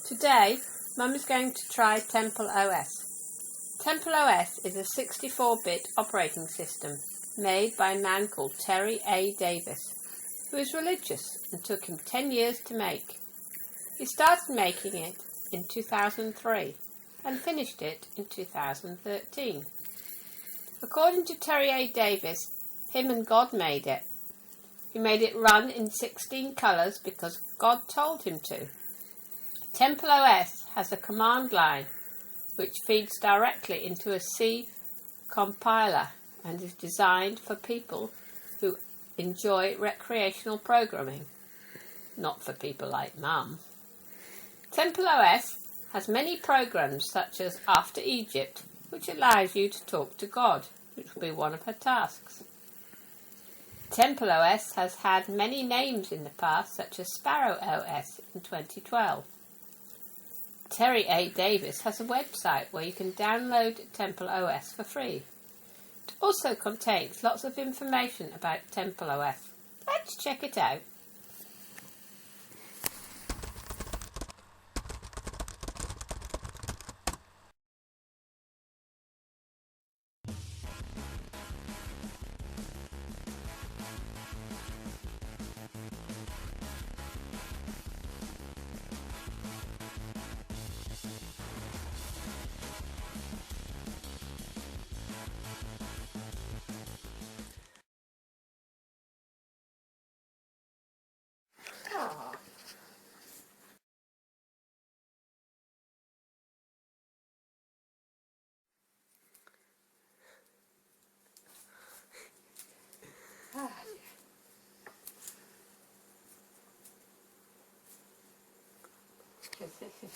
Today, Mum is going to try Temple OS. Temple OS is a 64-bit operating system made by a man called Terry A. Davis, who is religious and took him 10 years to make. He started making it in 2003 and finished it in 2013. According to Terry A. Davis, him and God made it. He made it run in 16 colours because God told him to. Temple OS has a command line which feeds directly into a C compiler and is designed for people who enjoy recreational programming, not for people like Mum. Temple OS has many programs such as After Egypt, which allows you to talk to God, which will be one of her tasks. Temple OS has had many names in the past, such as Sparrow OS in 2012. Terry A. Davis has a website where you can download Temple OS for free. It also contains lots of information about Temple OS. Let's check it out.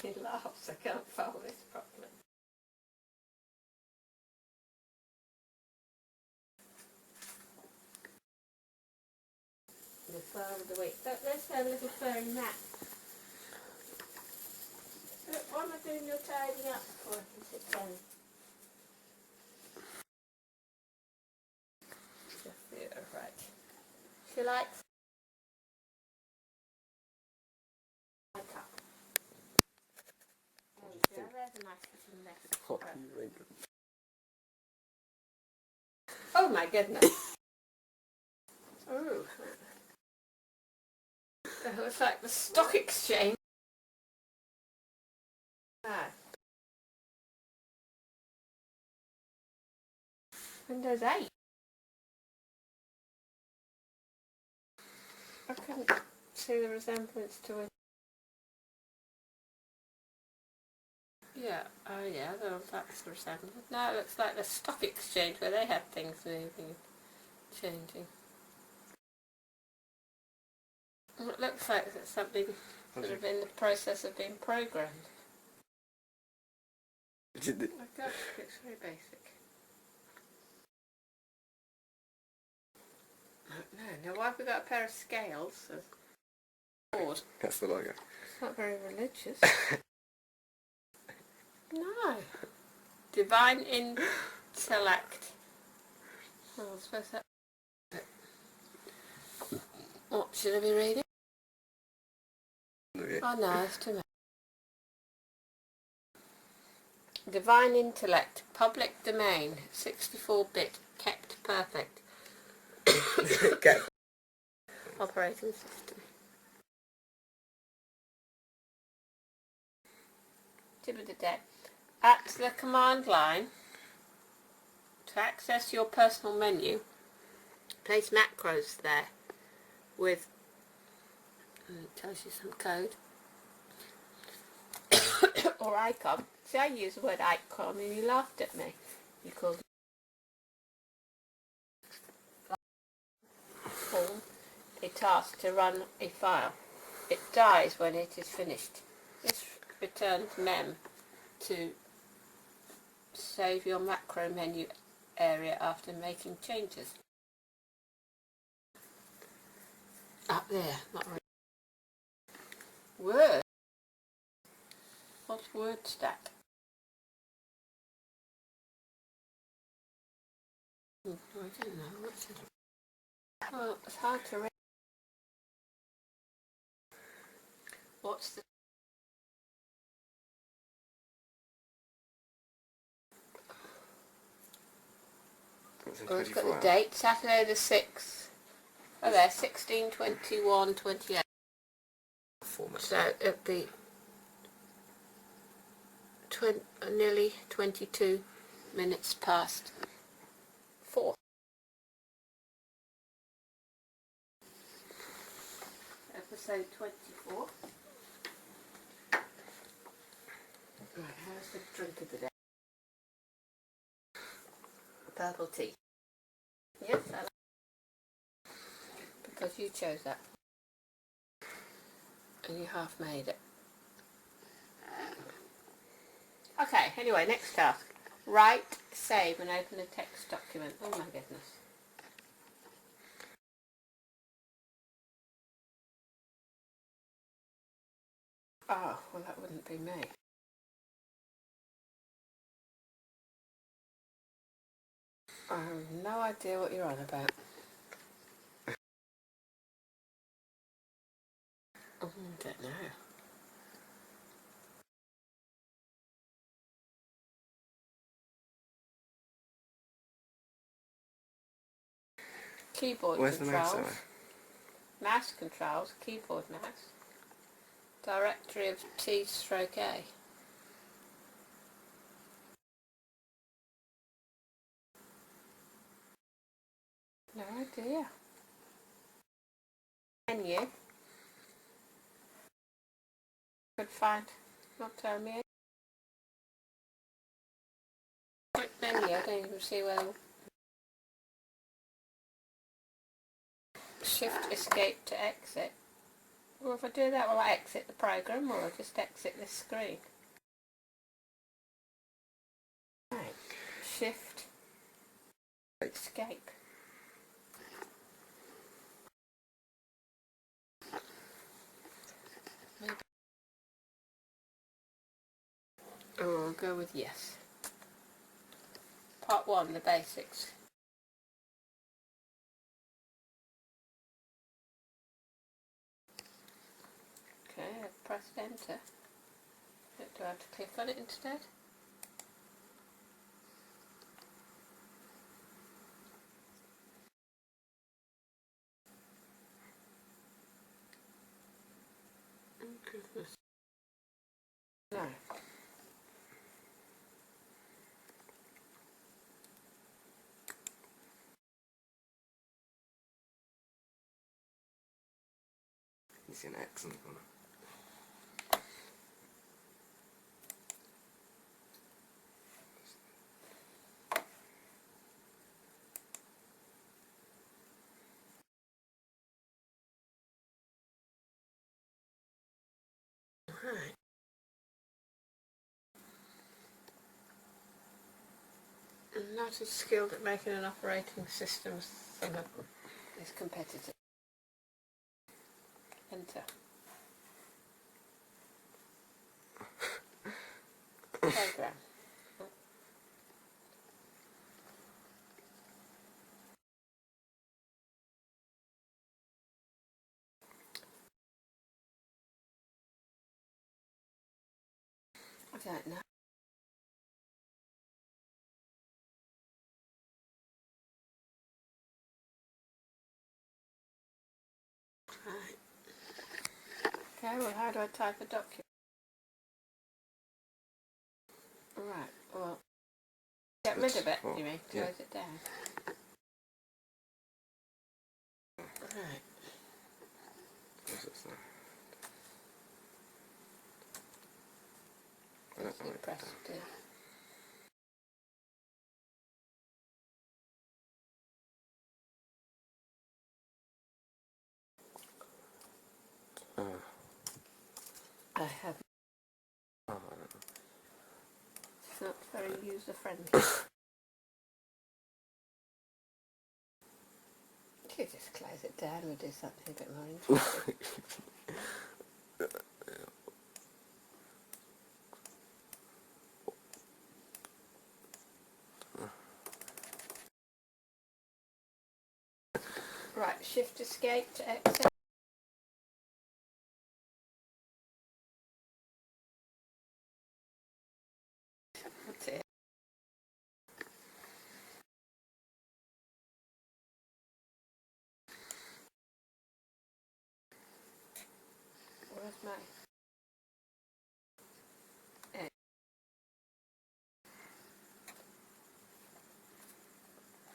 He laughs, I can't follow this properly. The fur of the week. Let's have a little furry nap. Look, what am I doing? You're tidying up before I can sit down. Just there, right. She likes my cup. There we go. There's a nice little nest. Oh my goodness. Ooh. It looks like the stock exchange. Windows 8. I couldn't see the resemblance to it. Yeah, oh yeah, that's the resemblance. No, it looks like the stock exchange where they have things moving and changing. It looks like it's something sort of in the process of being programmed. Oh gosh, it's very basic. No, why have we got a pair of scales? Board. That's the logo. It's not very religious. No. Divine Intellect. Oh, I suppose that. What should I be reading? Okay. Oh no, it's too much. Divine Intellect, public domain, 64-bit, kept perfect. Okay. Operating system. Tip of the day. At the command line, to access your personal menu, place macros there with, it tells you some code, or icon. See, I use the word icon and you laughed at me. You called form a task to run a file. It dies when it is finished. This returns mem to save your macro menu area after making changes. Up there, not right. Word. What's word stack? I don't know. What's it? Well, it's hard to read. What's the It's in Oh, it's got 24 the date, Saturday the 6th. Oh there, 16/21/28. 4 minutes. So it'll be nearly 22 minutes past 4. Episode 24. Right, how's the drink of the day? Purple tea. Yes, I like it. Because you chose that. And you half made it. Okay, anyway, next task. Write, save and open a text document. Oh my goodness. Oh, well that wouldn't be me. I have no idea what you're on about. Oh, I don't know. Keyboard Where's the mouse controls. arrow? Mouse controls, keyboard mouse. Directory of T/A. No idea. Menu. Could find. Not telling me. Quick menu. I don't even see where. Shift escape to exit. Well, if I do that, will I exit the program or will I just exit this screen? Right. Shift escape. Maybe. Oh, I'll go with yes. Part 1, the basics. Okay, I've pressed enter. Do I have to click on it instead? Oh goodness. No. You see an X in the corner. Right. I'm not as skilled at making an operating system as some of his competitors. Enter. Program. I don't know. Right. Okay, well how do I type a document? Right, well, get rid of it, you mean? Yeah. Close it down. Right. What's this now? I Let's don't know. press D. Oh, I have. I don't know. It's not very user friendly. You just close it down and do something a bit more interesting. Right, shift escape to exit. That's it.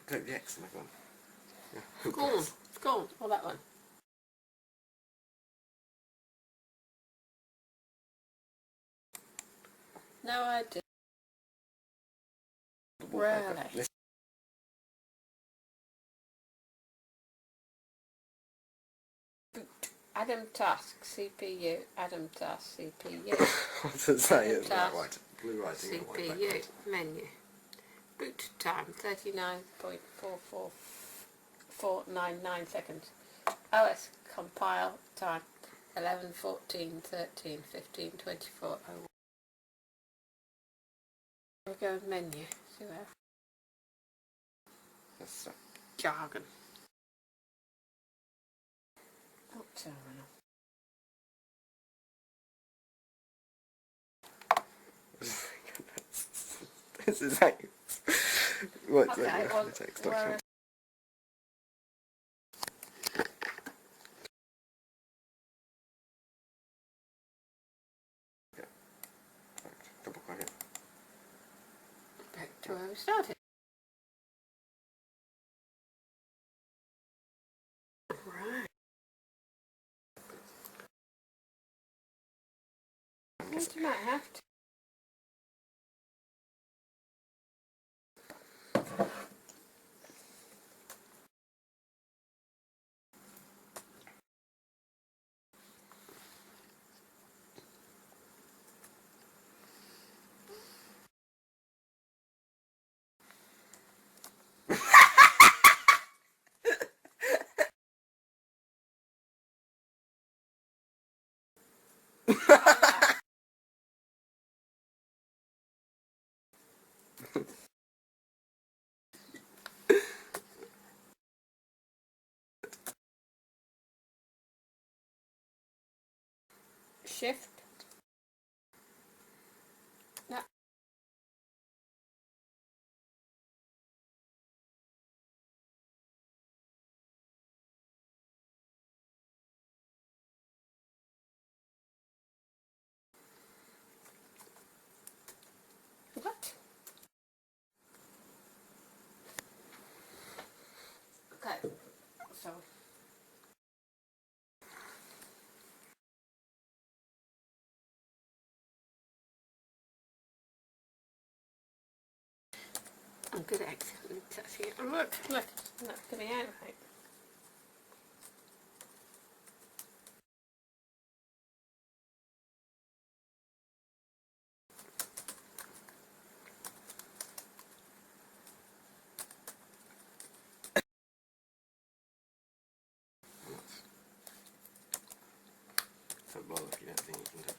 Click the X and I go on. Yeah. Go on, or that one. No, I did. The wallpaper. Really? This- Adam Task, CPU. Adam Task, CPU. What does it say? Adam It's Task, white, blue writing and white CPU. background. Menu. Boot time 39.44499 seconds. OS compile time 11, 14, 13, 15, 24. Oh. We go with menu. See where? That's Jargon. Not terminal. this is how you... What's Okay, that? well, The text document. Yeah. Right. Double click it. Back to where we started. Right. You might have to. Shift. No. What? Okay. So. I'm good at accidentally touching it. Look, that's coming out right. Football if you don't think you can do it.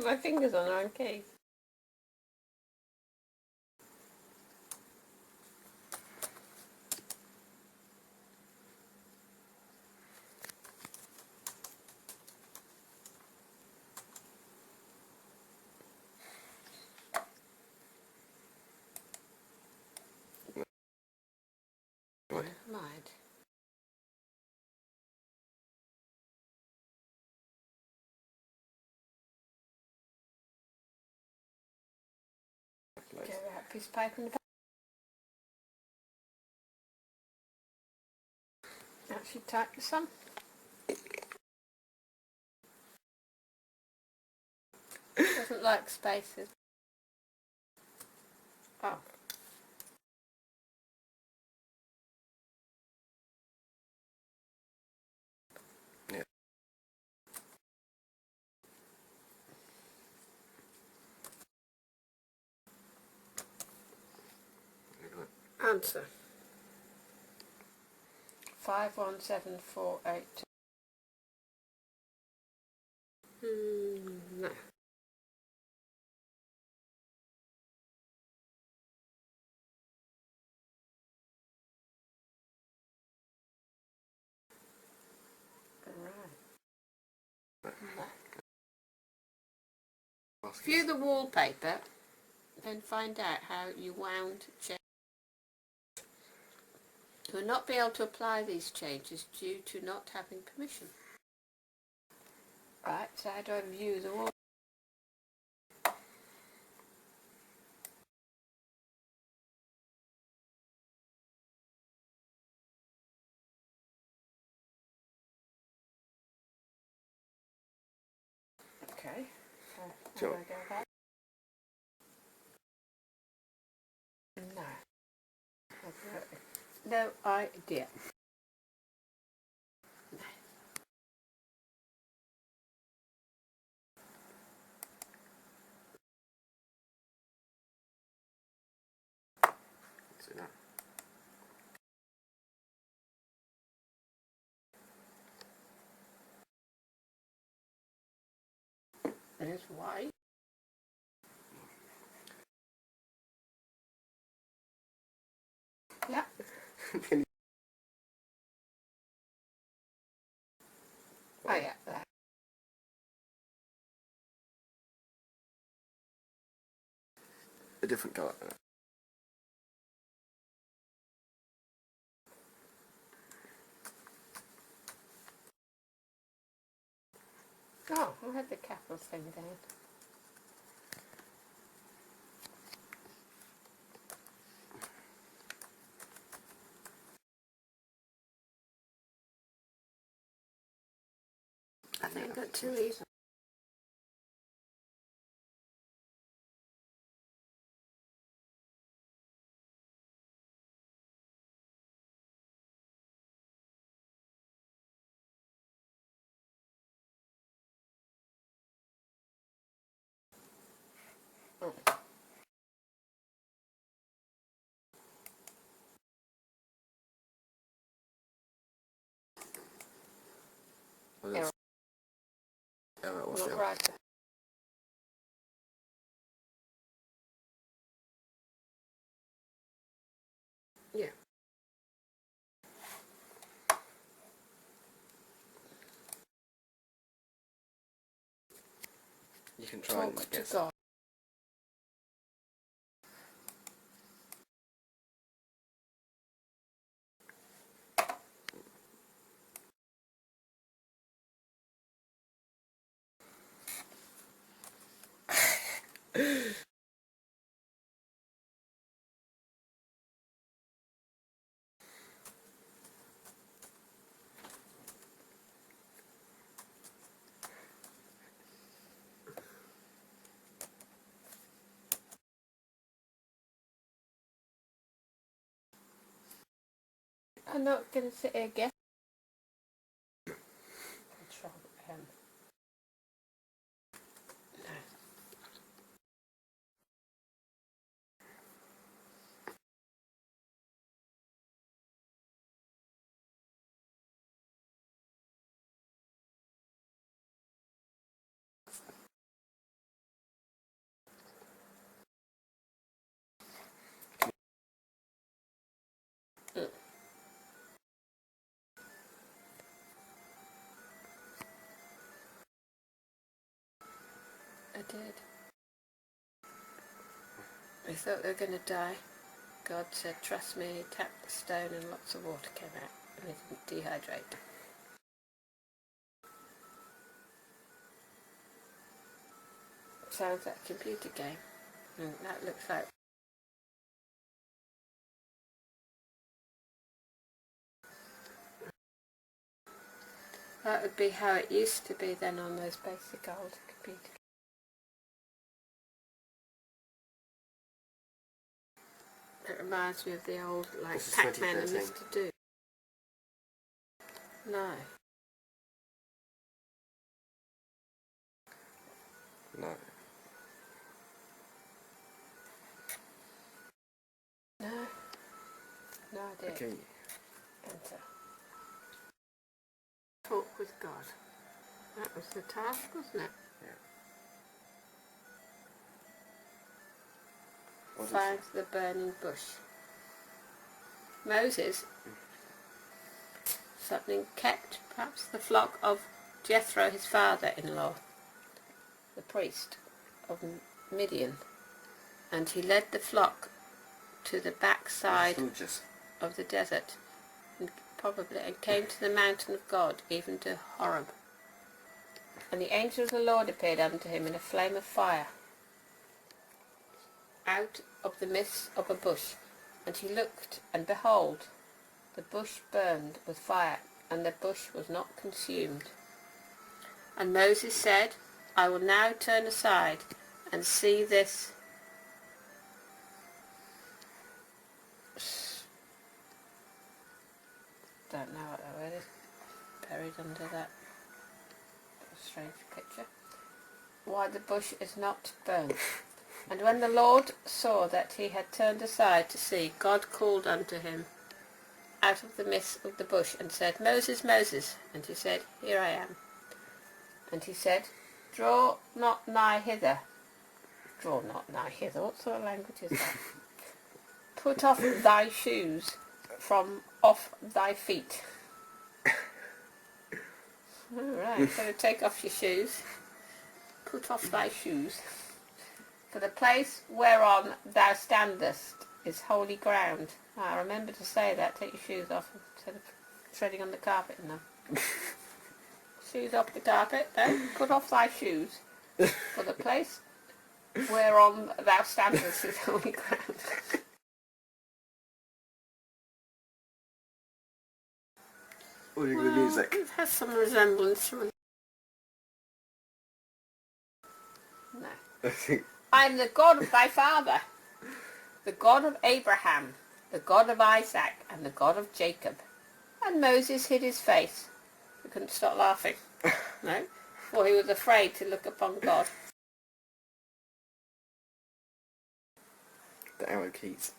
My fingers on the wrong key. piece of paper in the back. Actually type some. Doesn't like spaces. Oh. Yeah. Answer. 517482. No. Right. No. View the wallpaper, then find out how you wound change. You will not be able to apply these changes due to not having permission. Right, so how do I view the wall? Okay. How do I go about? No. No idea. See that? There's white. Yeah. Oh yeah, that. A different colour. Oh, I had the capital thing down. I think I've got two leaves. Oh. Error. Error, what's the Not error? right. Yeah. You can try and Talk to guess. God. I'm not going to sit here guess. Control M. No. I did. I thought they were going to die. God said, trust me, tapped the stone and lots of water came out and it didn't dehydrate. Sounds like a computer game. And that looks like That would be how it used to be then on those basic old computers. It reminds me of the old, like, This is Pac-Man and 2013. Mr. Do. No. No. No. No idea. Okay. Enter. Talk with God. That was the task, wasn't it? Yeah. What is Find it? the burning bush. Moses something kept perhaps the flock of Jethro, his father-in-law, the priest of Midian, and he led the flock to the backside Soldiers. of the desert, and came to the mountain of God, even to Horeb. And the angel of the Lord appeared unto him in a flame of fire, out of the midst of a bush. And he looked, and behold, the bush burned with fire, and the bush was not consumed. And Moses said, I will now turn aside and see this don't know what that word is, buried under that strange picture, why the bush is not burnt. And when the Lord saw that he had turned aside to see, God called unto him out of the midst of the bush, and said, Moses, Moses. And he said, Here I am. And he said, Draw not nigh hither. Draw not nigh hither. What sort of language is that? Put off thy shoes from off thy feet. All right, so take off your shoes. Put off thy shoes. For the place whereon thou standest is holy ground. Ah, remember to say that. Take your shoes off instead of treading on the carpet now. Shoes off the carpet. No, put off thy shoes. For the place whereon thou standest is holy ground. What do you think of the music? It has some resemblance to No. I think I am the God of thy father, the God of Abraham, the God of Isaac, and the God of Jacob. And Moses hid his face. He couldn't stop laughing. No, for he was afraid to look upon God. the arrow keys.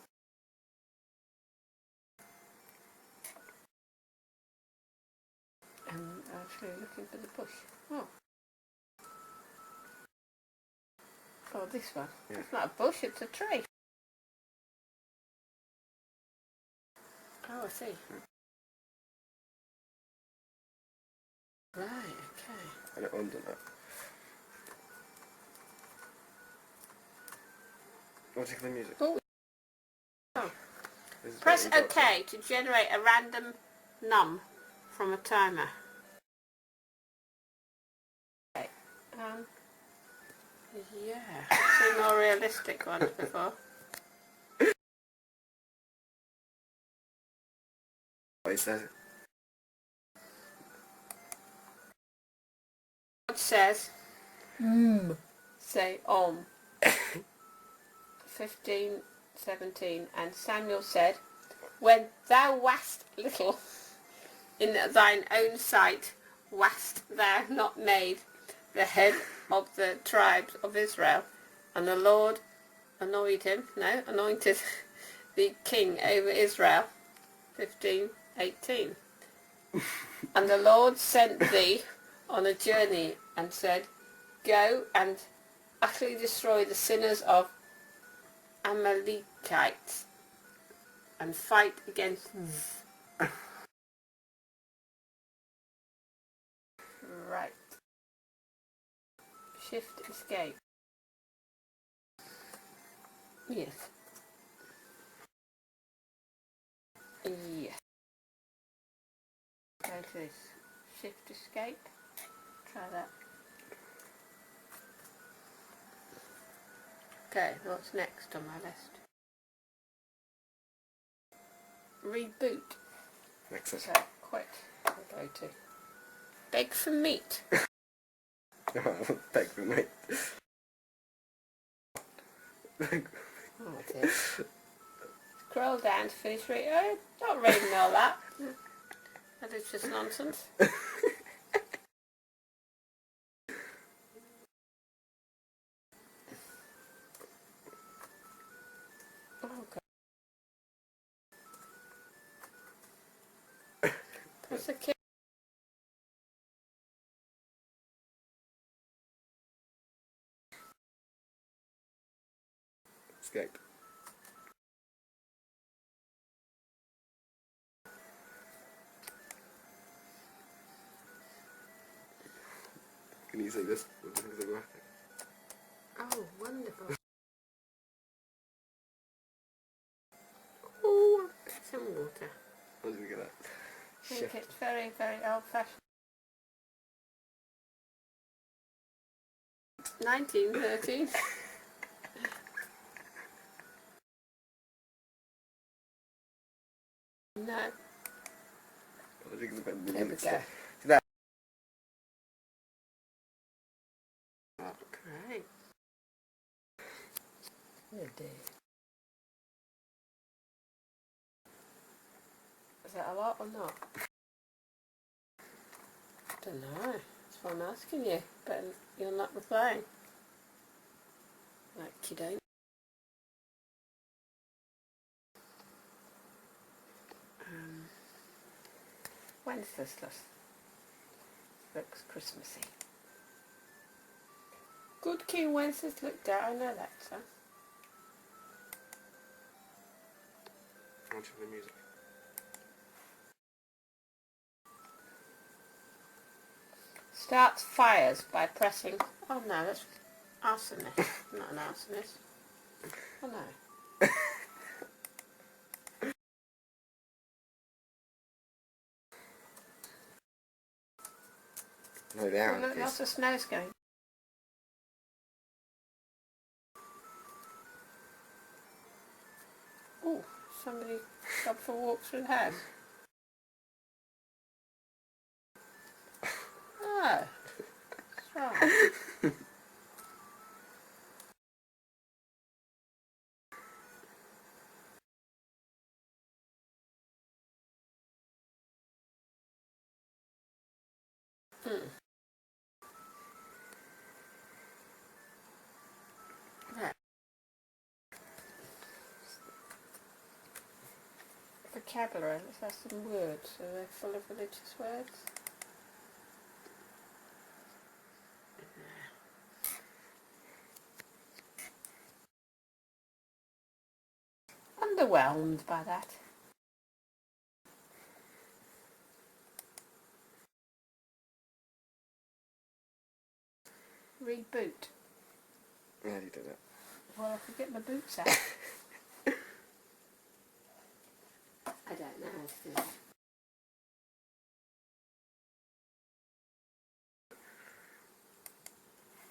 And actually looking for the bush. Oh. Oh, this one. Yeah. It's not a bush, it's a tree. Oh, I see. Right, okay. And it under that. What do you think of the music? Oh. Oh. This is Press what we got OK to generate a random num from a timer. Okay. Yeah, I've seen more realistic ones before. What he says. God says, say Om. 15:17, and Samuel said, When thou wast little in thine own sight, wast thou not made the head of the tribes of Israel? And the Lord anointed the king over Israel. 15:18. And the Lord sent thee on a journey and said, Go and utterly destroy the sinners of Amalekites and fight against them. Right. Shift escape. Yes. Yes. Go to this. Shift escape. Try that. Okay, what's next on my list? Reboot. Next is So quit. I'll go to. Beg for meat. Beg for me. Oh dear. Scroll down to finish reading. Oh, not reading all that. That is just nonsense. Oh God. What's the kid? Escape. Can you see this? Oh, wonderful. Oh, some water. What did we get at? I think it's very, very old-fashioned. 1913. No. What did you get at? There we go. See that? Oh, great. Oh dear. Is that a lot or not? I don't know. That's what I'm asking you. But you're not replying. Like you don't. Wenceslas. Looks Christmassy. Good King Wenceslas looked out. I know that, son. Watching the music. Starts fires by pressing... Oh no, that's arsonist. Not an arsonist. Oh no. No, down. Look, lots of snow's going. Oh, somebody stopped for a walk through the house. Oh, that's right. Right. Vocabulary, let's have some words. Are they full of religious words? Underwhelmed by that. Reboot. Yeah, you did it. Well, I could get my boots out. I don't know how to do that.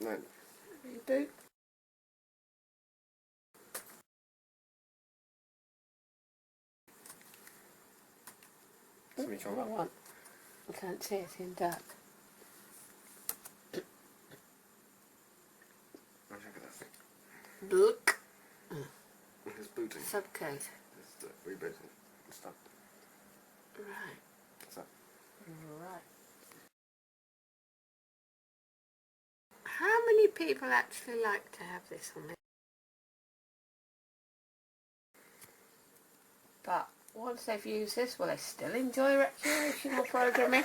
No. Reboot. Somebody come What up. one? I can't see it in dark. Look at that thing. Look. It's booting. Subcode. It's rebooting and stuff. Right. What's that? Right. How many people actually like to have this on there? But once they've used this, will they still enjoy recreational programming?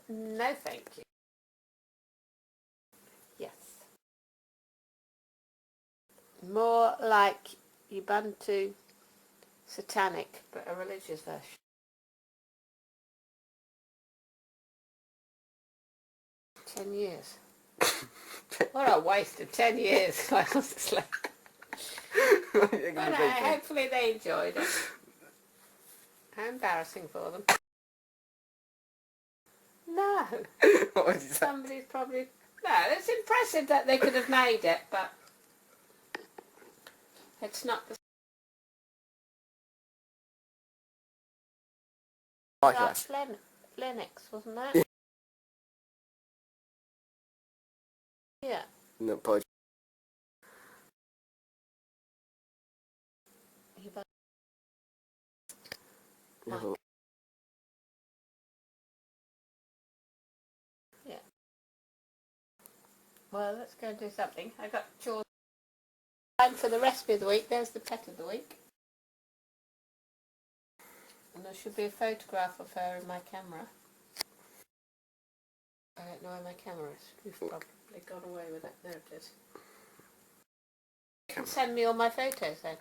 No, thank you. Yes. More like Ubuntu Satanic, but a religious version. $10. What a waste of 10 years, quite honestly. But hopefully they enjoyed it. How embarrassing for them. No. What did you say? Somebody's probably... No, it's impressive that they could have made it, but it's not the Like That's that. Linux, wasn't that? Yeah. Yeah. No, probably. You bet. No. Yeah. Well, let's go and do something. I got chores. Time for the recipe of the week. There's the pet of the week. And there should be a photograph of her in my camera. I don't know where my camera is. We've probably gone away with it. There it is. You can send me all my photos then.